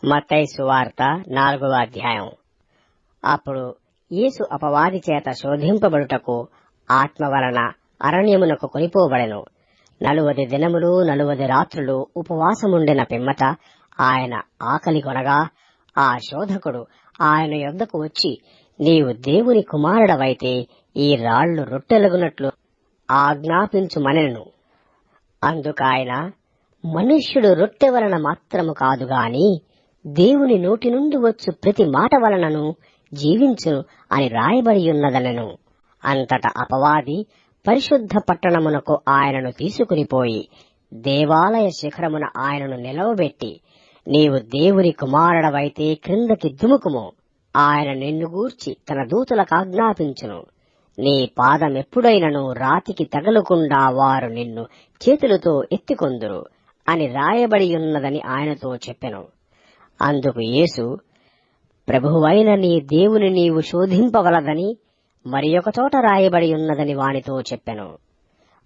మత్తయి సువార్త 4వ అధ్యాయం. అప్పుడు యేసు అపవాది చేత శోధింపబడుటకు ఆత్మ వలన అరణ్యమునకు కొనిపోబడెను. 40 దినములు 40 రాత్రులు ఉపవాసముండిన పిమ్మట ఆయన ఆకలి కొనగా ఆ శోధకుడు ఆయన యొద్దకు వచ్చి, నీవు దేవుని కుమారుడవైతే ఈ రాళ్లు రొట్టెలగునట్లు ఆజ్ఞాపించుమనెను. అందుకాయన, మనుష్యుడు రొట్టె వలన మాత్రము కాదు గాని దేవుని నోటి నుండి వచ్చు ప్రతి మాట వలనను జీవించును అని రాయబడియున్నదనెను. అంతట అపవాది పరిశుద్ధ పట్టణమునకు ఆయనను తీసుకునిపోయి దేవాలయ శిఖరమున ఆయనను నిలవబెట్టి, నీవు దేవుని కుమారుడవైతే క్రిందకి దుముకుము, ఆయన నిన్ను గూర్చి తన దూతలకాజ్ఞాపించును, నీ పాదమెప్పుడైనను రాతికి తగలకుండా వారు నిన్ను చేతులతో ఎత్తికొందురు అని రాయబడియున్నదని ఆయనతో చెప్పెను. అందుకు యేసు, ప్రభువైన నీ దేవుని నీవు శోధింపవలదని మరి ఒక చోట రాయబడి ఉన్నదని వానితో చెప్పెను.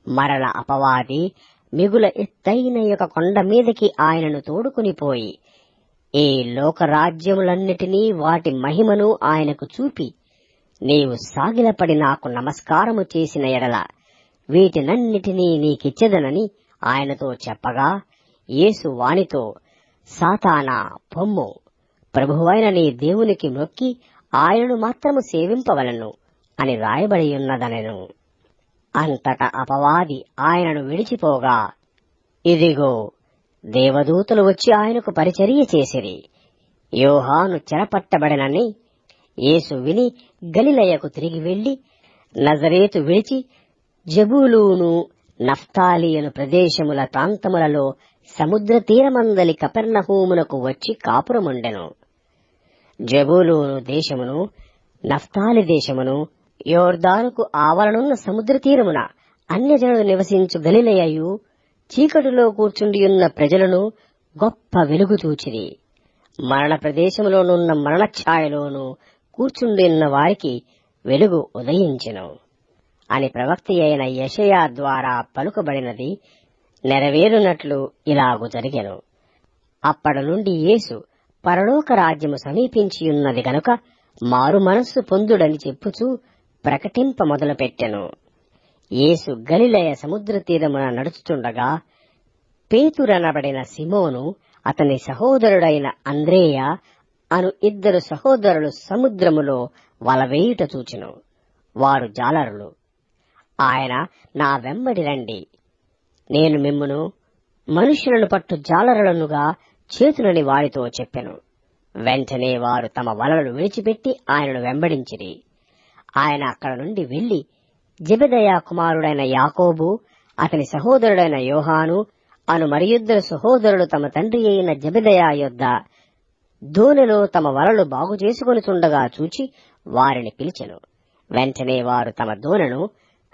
మరల అపవాది మిగుల ఎత్తైన ఒక కొండ మీదకి ఆయనను తోడుకునిపోయి ఈ లోకరాజ్యములన్నిటినీ వాటి మహిమను ఆయనకు చూపి, నీవు సాగిలపడి నాకు నమస్కారము చేసిన ఎడల వీటినన్నిటినీ నీకిచ్చెదనని ఆయనతో చెప్పగా, యేసు వానితో, సాతానా పొమ్ము, ప్రభువైన నీ దేవునికి మొక్కి ఆయనను మాత్రము సేవింపవలను అని రాయబడియున్నదనెను. అంతట అపవాది ఆయనను విడిచిపోగా, ఇదిగో దేవదూతలు వచ్చి ఆయనకు పరిచర్య చేసిరి. యోహాను చెరపట్టబడెనని యేసు విని గలిలయకు తిరిగి వెళ్లి నజరేతు విడిచి జెబూలూను నఫ్తాలియను ప్రదేశముల ప్రాంతములలో సముద్ర తీరమందలి కపెర్నహూమునకు వచ్చి కాపురముండెను. జెబూలూను దేశమును నఫ్తాలి దేశమును యోర్దానుకు ఆవలనున్న సముద్ర తీరమున అన్యజనులు నివసించు గలిలయయు చీకటిలో కూర్చుండియున్న ప్రజలను గొప్ప వెలుగు చూచిరి. మరణ ప్రదేశములోనున్న మరణఛాయలోను కూర్చుండియున్న వారికి వెలుగు ఉదయించెను అని ప్రవక్త అయిన యెషయా ద్వారా పలుకబడినది నెరవేరునట్లు ఇలాగు జరిగెను. అప్పటి నుండి యేసు పరలోక రాజ్యము సమీపించియున్నది గనుక మారు మనస్సు పొందుడని చెప్పుచూ ప్రకటింప మొదలుపెట్టెను. యేసు గలిలయ సముద్ర తీరమున నడుచుచుండగా పేతురనబడిన సిమోను అతని సహోదరుడైన అంద్రేయ అను 2 సహోదరులు సముద్రములో వలవేయుట చూచెను. వారు జాలరులు. ఆయన, నా వెంబడి రండి, నేను మిమ్మును మనుష్యులను పట్టు జాలరులనుగా చేతునని వారితో చెప్పెను. వెంటనే వారు తమ వలలు విడిచిపెట్టి ఆయనను వెంబడించిరి. ఆయన అక్కడ నుండి వెళ్లి జెబెదయ కుమారుడైన యాకోబు, అతని సహోదరుడైన యోహాను అను మరి 2 సహోదరులు తమ తండ్రి అయిన జెబెదయ యొద్ద దోణిలో తమ వలలు బాగు చేసుకొనుచుండగా చూచి వారిని పిలిచెను. వెంటనే వారు తమ దోణెను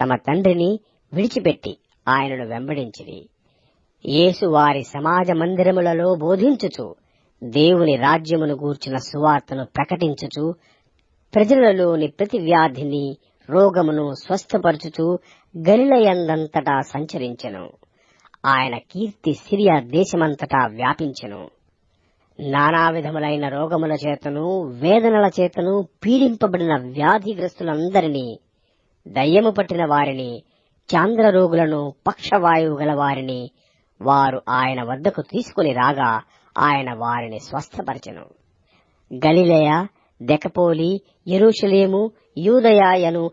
తమ తండ్రిని విడిచిపెట్టి ఆయనను వెంబడించిరి. యేసు వారి సమాజ మందిరములలో బోధించుచు దేవుని రాజ్యమును గూర్చిన సువార్తను ప్రకటించుచు ప్రజలలోని ప్రతి వ్యాధిని రోగమును స్వస్థపరచుచు గలిలయందంతటా సంచరించెను. ఆయన కీర్తి సిరియా దేశమంతటా వ్యాపించెను. నానా విధములైన రోగముల చేతను వేదనల చేతను పీడింపబడిన వ్యాధిగ్రస్తులందరినీ, దయ్యము పట్టిన వారిని, చాంద్ర రోగులను, పక్షవాయువు గల వారిని వారు ఆయన వద్దకు తీసుకుని రాగా ఆయన వారిని స్వస్థపరచెను. గలిలయ, దెకపోలి, యెరూషలేము, యూదయను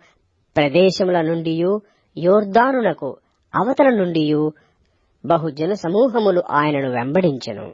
ప్రదేశముల నుండియు యోర్దానునకు అవతల నుండియు బహుజన సమూహములు ఆయనను వెంబడించెను.